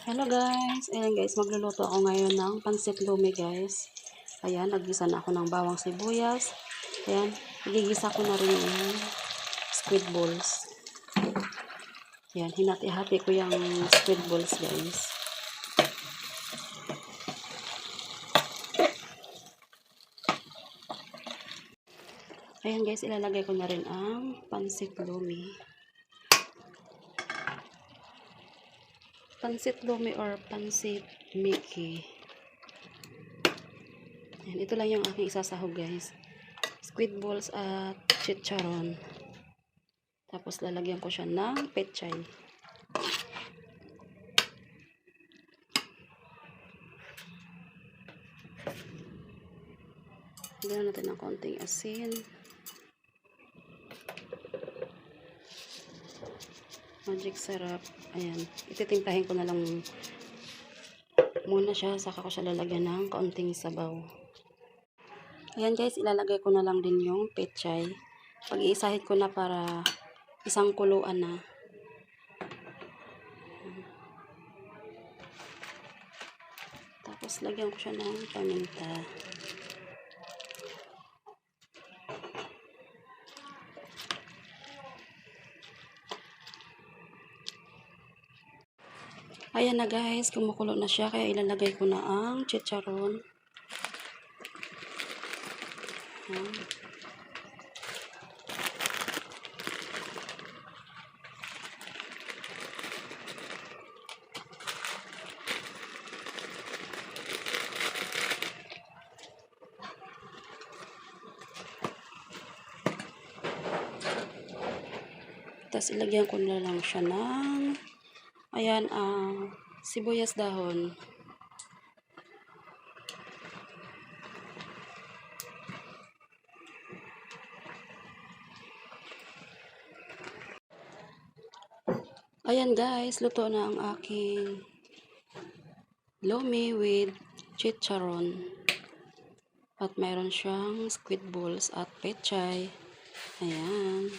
Hello guys, ayan guys, magluluto ako ngayon ng pansit lumi guys. Ayan, naggisa na ako ng bawang sibuyas. Ayan, igigisa ko na rin yung squid balls. Ayan, hinati-hati ko yung squid balls guys. Ayan guys, ilalagay ko na rin ang pansit lumi. Pansit lumi or pansit Mickey. Ayan, ito lang yung aking isasahog guys. Squid balls at chicharon. Tapos lalagyan ko siya ng pechay. Lagyan natin ng konting asin. Magic sarap. Ayan. Ititimplahin ko na lang muna siya. Saka ko siya lalagyan ng kaunting sabaw. Ayan guys, ilalagay ko na lang din yung pechay. Pag-iisahid ko na para isang kuluan na. Tapos lagyan ko siya ng paminta. Ayan na guys, kumukulo na siya. Kaya ilalagay ko na ang chicharon. Ayan. Tapos ilagyan ko na lang siya ng ayan, sibuyas dahon. Ayan guys, luto na ang aking lomi with chicharon. At mayroon siyang squid balls at pechay. Ayan.